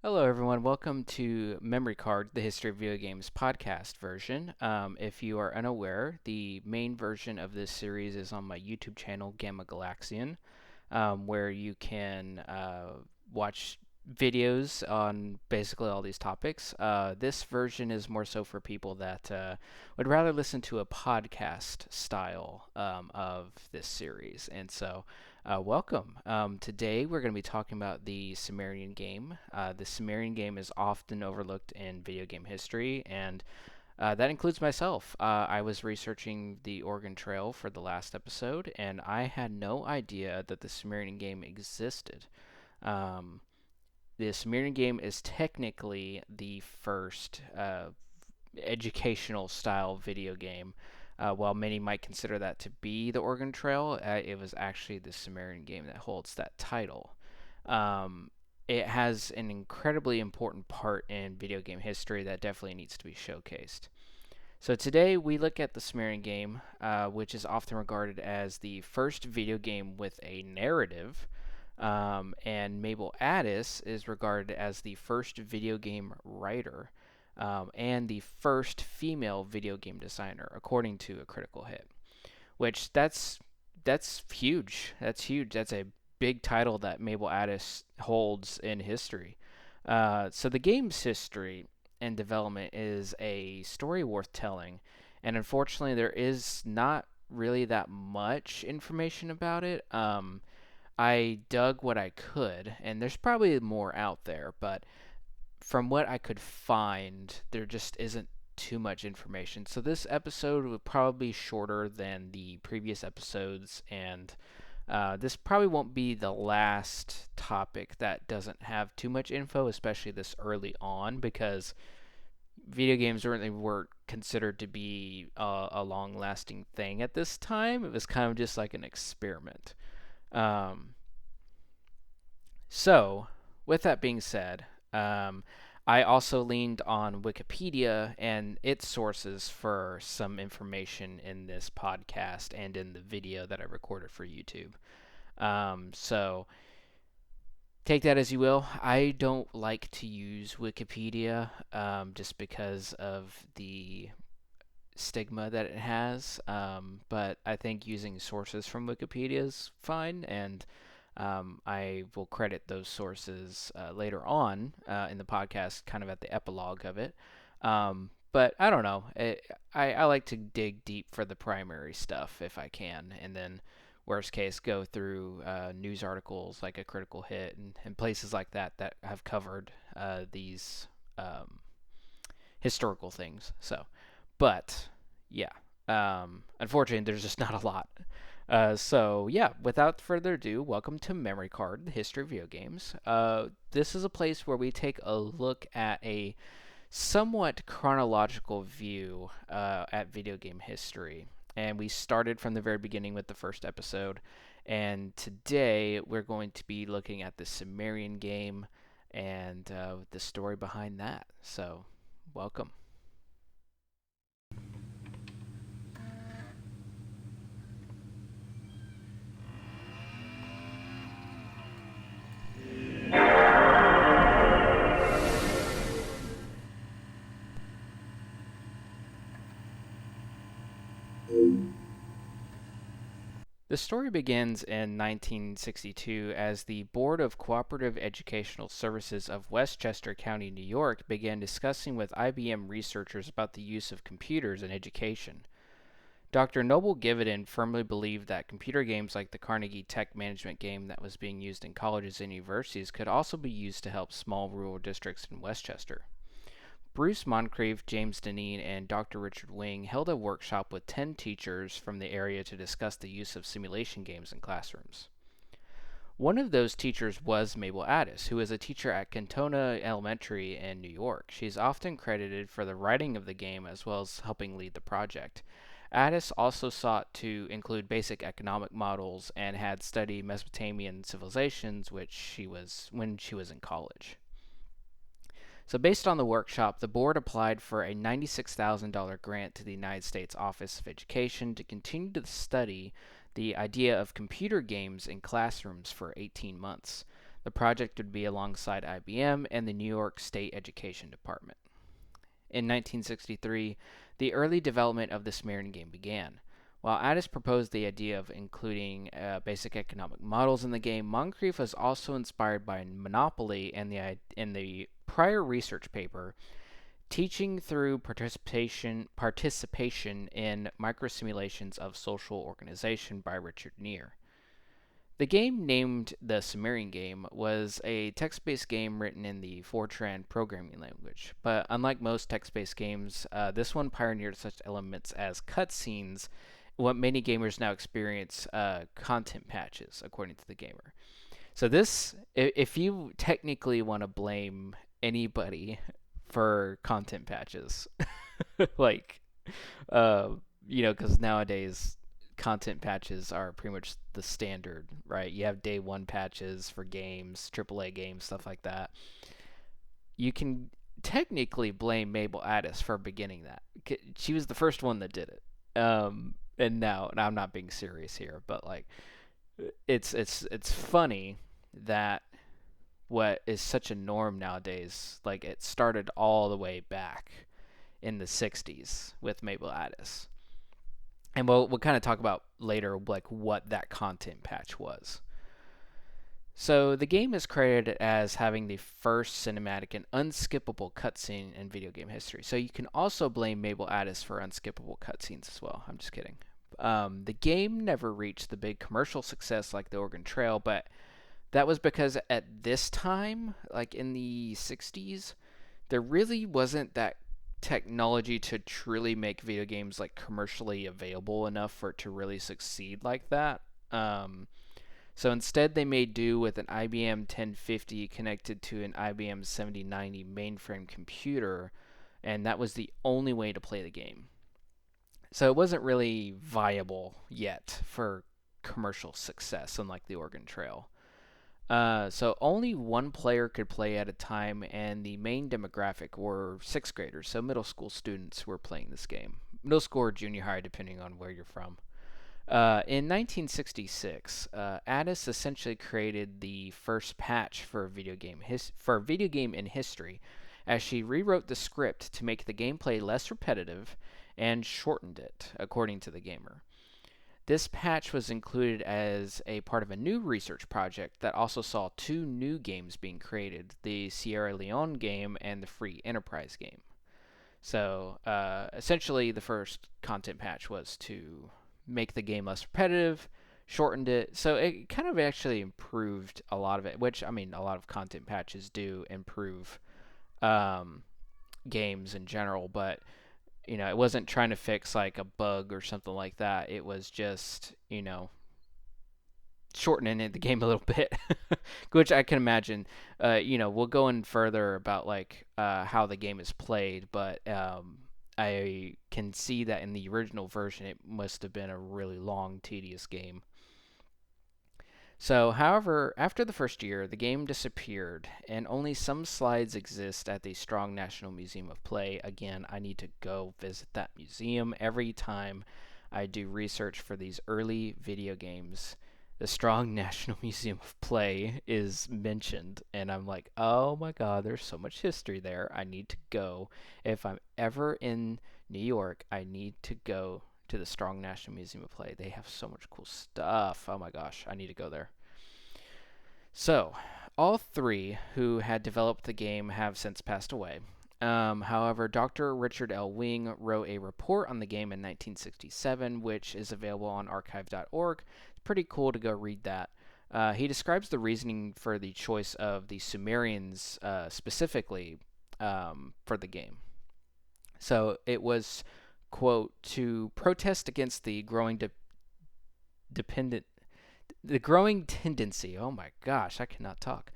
Hello, everyone. Welcome to Memory Card, the History of Video Games podcast version. If you are unaware, the main version of this series is on my YouTube channel, Gamma Galaxian, where you can watch videos on basically all these topics. This version is more so for people that would rather listen to a podcast style of this series. And so, welcome. Today we're going to be talking about the Sumerian Game. The Sumerian Game is often overlooked in video game history, and that includes myself. I was researching the Oregon Trail for the last episode, and I had no idea that the Sumerian Game existed. Um, the Sumerian Game is technically the first educational style video game. While many might consider that to be the Oregon Trail, it was actually the Sumerian Game that holds that title. Um, it has an incredibly important part in video game history that definitely needs to be showcased. So today we look at the Sumerian Game, which is often regarded as the first video game with a narrative, and Mabel Addis is regarded as the first video game writer, and the first female video game designer, according to a critical hit. Which that's huge. That's huge. That's a big title that Mabel Addis holds in history. So the game's history and development is a story worth telling, and unfortunately, there is not really that much information about it. I dug what I could, and there's probably more out there, but from what I could find, there just isn't too much information. So this episode will probably be shorter than the previous episodes, and this probably won't be the last topic that doesn't have too much info, especially this early on, because video games really weren't considered to be a long-lasting thing at this time. It was kind of just like an experiment. Um, so, with that being said, I also leaned on Wikipedia and its sources for some information in this podcast and in the video that I recorded for YouTube. So, take that as you will. I don't like to use Wikipedia just because of the stigma that it has. But I think using sources from Wikipedia is fine, and I will credit those sources later on in the podcast, kind of at the epilogue of it. But I don't know. I like to dig deep for the primary stuff if I can, and then worst case go through news articles like a Critical Hit and places like that that have covered these historical things. So, but yeah, unfortunately, there's just not a lot. So yeah, without further ado, welcome to Memory Card, the history of video games. This is a place where we take a look at a somewhat chronological view at video game history. And we started from the very beginning with the first episode. And today we're going to be looking at the Sumerian game and the story behind that. So, welcome. The story begins in 1962 as the Board of Cooperative Educational Services of Westchester County, New York began discussing with IBM researchers about the use of computers in education. Dr. Noble Gividen firmly believed that computer games like the Carnegie Tech Management game that was being used in colleges and universities could also be used to help small rural districts in Westchester. Bruce Moncrief, James Deneen, and Dr. Richard Wing held a workshop with 10 teachers from the area to discuss the use of simulation games in classrooms. One of those teachers was Mabel Addis, who is a teacher at Cantona Elementary in New York. She is often credited for the writing of the game as well as helping lead the project. Addis also sought to include basic economic models and had studied Mesopotamian civilizations when she was in college. So, based on the workshop, the board applied for a $96,000 grant to the United States Office of Education to continue to study the idea of computer games in classrooms for 18 months. The project would be alongside IBM and the New York State Education Department. In 1963, the early development of the Sumerian game began. While Addis proposed the idea of including basic economic models in the game, Moncrief was also inspired by Monopoly and the prior research paper teaching through participation in microsimulations of social organization by Richard Neer. The game, named the Sumerian Game, was a text-based game written in the Fortran programming language. But unlike most text-based games, this one pioneered such elements as cutscenes, what many gamers now experience content patches, according to the gamer. So this, if you technically want to blame anybody for content patches, like, uh, because nowadays content patches are pretty much the standard, right? You have day one patches for games, AAA games, stuff like that. You can technically blame Mabel Addis for beginning that. She was the first one that did it. And now I'm not being serious here, but like, it's funny that what is such a norm nowadays, like it started all the way back in the 60s with Mabel Addis. And we'll kind of talk about later like what that content patch was. So the game is credited as having the first cinematic and unskippable cutscene in video game history. So you can also blame Mabel Addis for unskippable cutscenes as well. I'm just kidding. The game never reached the big commercial success like the Oregon Trail, but that was because at this time, like in the 60s, there really wasn't that technology to truly make video games like commercially available enough for it to really succeed like that. So instead, they made do with an IBM 1050 connected to an IBM 7090 mainframe computer, and that was the only way to play the game. So it wasn't really viable yet for commercial success, unlike the Oregon Trail. So only one player could play at a time, and the main demographic were sixth graders, so middle school students who were playing this game. Middle school or junior high, depending on where you're from. In 1966, Addis essentially created the first patch for a video game in history, as she rewrote the script to make the gameplay less repetitive and shortened it, according to the gamer. This patch was included as a part of a new research project that also saw two new games being created, the Sierra Leone game and the Free Enterprise game. So, essentially, the first content patch was to make the game less repetitive, shortened it, so it kind of actually improved a lot of it, which, I mean, a lot of content patches do improve games in general, but it wasn't trying to fix like a bug or something like that. It was just, shortening the game a little bit, which I can imagine. We'll go in further about like how the game is played, but I can see that in the original version, it must have been a really long, tedious game. So, however, after the first year, the game disappeared, and only some slides exist at the Strong National Museum of Play. Again, I need to go visit that museum every time I do research for these early video games. The Strong National Museum of Play is mentioned, and I'm like, oh my god, there's so much history there. I need to go. If I'm ever in New York, I need to go to the Strong National Museum of Play. They have so much cool stuff. Oh my gosh, I need to go there. So, all three who had developed the game have since passed away. However, Dr. Richard L. Wing wrote a report on the game in 1967, which is available on archive.org. It's pretty cool to go read that. He describes the reasoning for the choice of the Sumerians specifically for the game. So it was, quote, to protest against the growing tendency, oh my gosh, I cannot talk,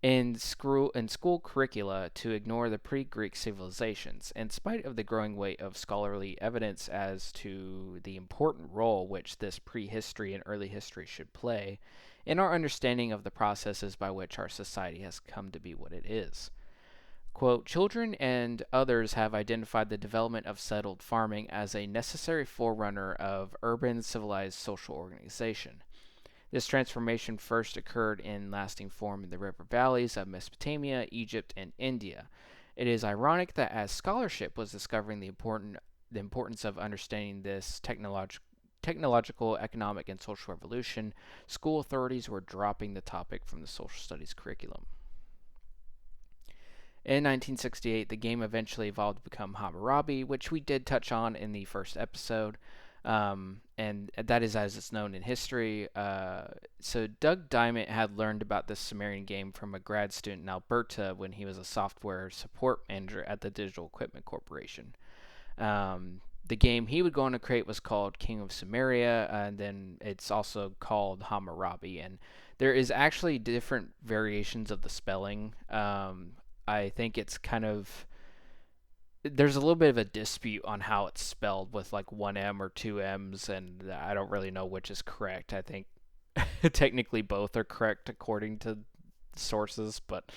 in school curricula to ignore the pre-Greek civilizations, in spite of the growing weight of scholarly evidence as to the important role which this prehistory and early history should play in our understanding of the processes by which our society has come to be what it is. Quote, children and others have identified the development of settled farming as a necessary forerunner of urban civilized social organization. This transformation first occurred in lasting form in the river valleys of Mesopotamia, Egypt, and India. It is ironic that as scholarship was discovering the importance of understanding this technological, economic, and social revolution, school authorities were dropping the topic from the social studies curriculum. In 1968, the game eventually evolved to become Hammurabi, which we did touch on in the first episode, and that is as it's known in history. So Doug Diamond had learned about this Sumerian game from a grad student in Alberta when he was a software support manager at the Digital Equipment Corporation. The game he would go on to create was called King of Sumeria, and then it's also called Hammurabi. And there is actually different variations of the spelling. I think it's kind of there's a little bit of a dispute on how it's spelled with like one M or two M's, and I don't really know which is correct. I think technically both are correct according to sources, but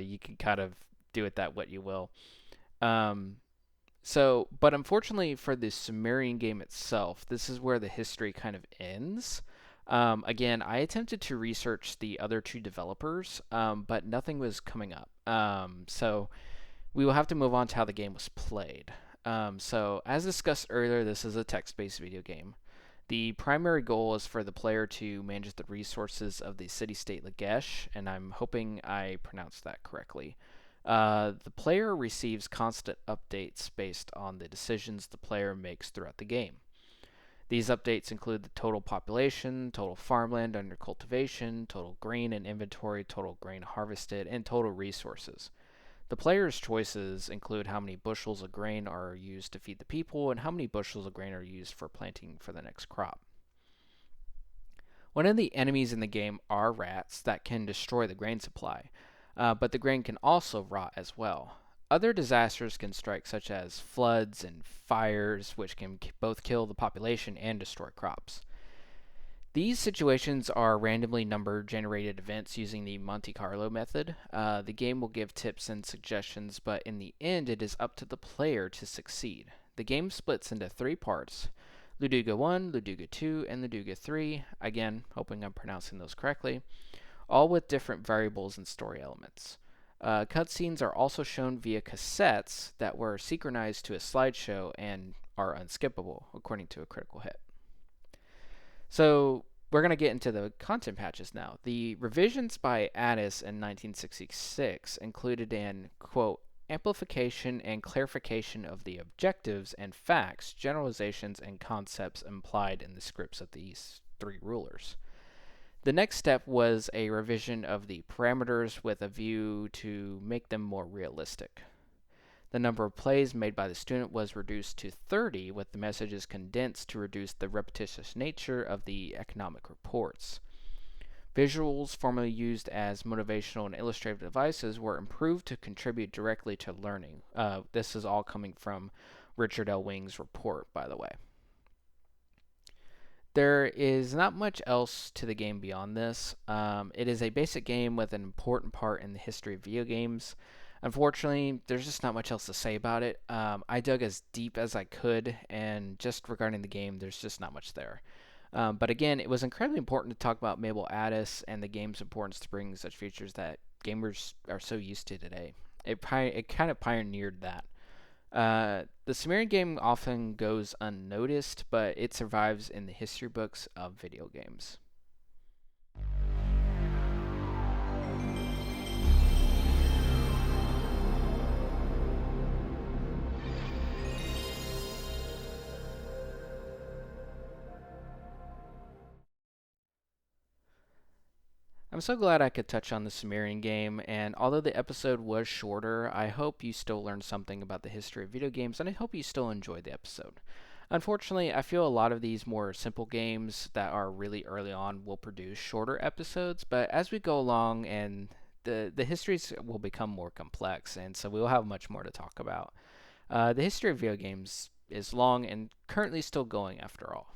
you can kind of do it that what you will. Um, but unfortunately for the Sumerian game itself, this is where the history kind of ends. Again, I attempted to research the other two developers, but nothing was coming up. So we will have to move on to how the game was played. So, as discussed earlier, this is a text-based video game. The primary goal is for the player to manage the resources of the city-state Lagesh, and I'm hoping I pronounced that correctly. The player receives constant updates based on the decisions the player makes throughout the game. These updates include the total population, total farmland under cultivation, total grain in inventory, total grain harvested, and total resources. The player's choices include how many bushels of grain are used to feed the people and how many bushels of grain are used for planting for the next crop. One of the enemies in the game are rats that can destroy the grain supply, but the grain can also rot as well. Other disasters can strike, such as floods and fires, which can both kill the population and destroy crops. These situations are randomly number generated events using the Monte Carlo method. The game will give tips and suggestions, but in the end, it is up to the player to succeed. The game splits into three parts: Luduga 1, Luduga 2, and Luduga 3. Again, hoping I'm pronouncing those correctly, all with different variables and story elements. Cutscenes are also shown via cassettes that were synchronized to a slideshow and are unskippable, according to a critical hit. So we're going to get into the content patches now. The revisions by Addis in 1966 included an, quote, amplification and clarification of the objectives and facts, generalizations, and concepts implied in the scripts of these three rulers. The next step was a revision of the parameters with a view to make them more realistic. The number of plays made by the student was reduced to 30, with the messages condensed to reduce the repetitious nature of the economic reports. Visuals, formerly used as motivational and illustrative devices, were improved to contribute directly to learning. This is all coming from Richard L. Wing's report, by the way. There is not much else to the game beyond this. It is a basic game with an important part in the history of video games. Unfortunately, there's just not much else to say about it. I dug as deep as I could, and just regarding the game, there's just not much there. But again, it was incredibly important to talk about Mabel Addis and the game's importance to bring such features that gamers are so used to today. It kind of pioneered that. The Sumerian game often goes unnoticed, but it survives in the history books of video games. I'm so glad I could touch on the Sumerian game, and although the episode was shorter, I hope you still learned something about the history of video games, and I hope you still enjoyed the episode. Unfortunately, I feel a lot of these more simple games that are really early on will produce shorter episodes, but as we go along and the histories will become more complex, and so we will have much more to talk about. The history of video games is long and currently still going after all.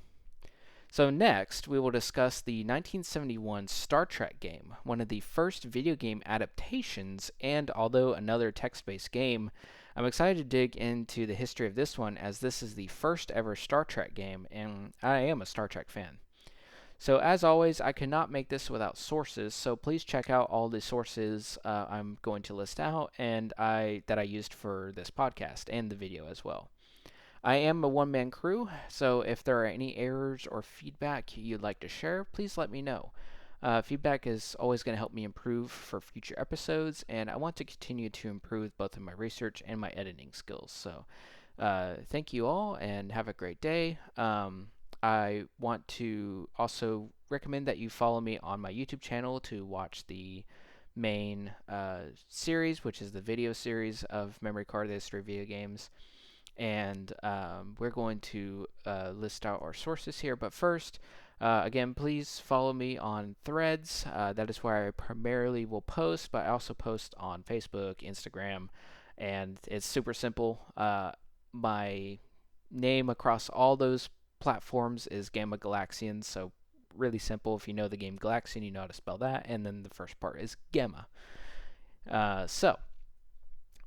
So next, we will discuss the 1971 Star Trek game, one of the first video game adaptations, and although another text-based game, I'm excited to dig into the history of this one as this is the first ever Star Trek game, and I am a Star Trek fan. So as always, I cannot make this without sources, so please check out all the sources I'm going to list out and that I used for this podcast and the video as well. I am a one-man crew, so if there are any errors or feedback you'd like to share, please let me know. Feedback is always going to help me improve for future episodes, and I want to continue to improve both in my research and my editing skills. So thank you all and have a great day. I want to also recommend that you follow me on my YouTube channel to watch the main series, which is the video series of Memory Card: The History of Video Games. And we're going to list out our sources here. But first, again, please follow me on Threads. That is where I primarily will post, but I also post on Facebook, Instagram, and it's super simple. My name across all those platforms is Gamma Galaxian, so really simple. If you know the game Galaxian, you know how to spell that, and then the first part is Gamma. So,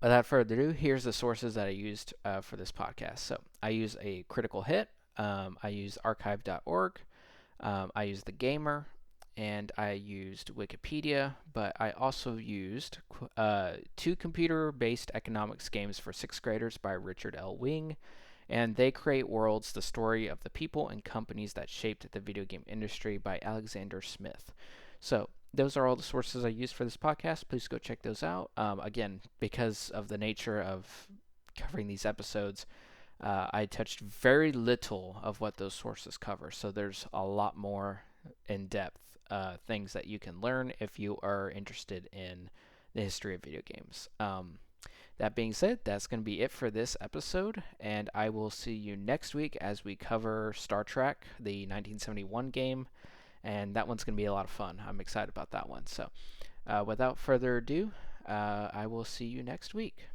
without further ado, here's the sources that I used for this podcast. So, I use a critical hit, I use archive.org, I use the Gamer, and I used Wikipedia, but I also used two computer-based economics games for sixth graders by Richard L. Wing, and They Create Worlds, the story of the people and companies that shaped the video game industry by Alexander Smith. So those are all the sources I used for this podcast. Please go check those out. Again, because of the nature of covering these episodes, I touched very little of what those sources cover. So there's a lot more in-depth things that you can learn if you are interested in the history of video games. That being said, that's going to be it for this episode, and I will see you next week as we cover Star Trek, the 1971 game, and that one's going to be a lot of fun. I'm excited about that one. So, without further ado, I will see you next week.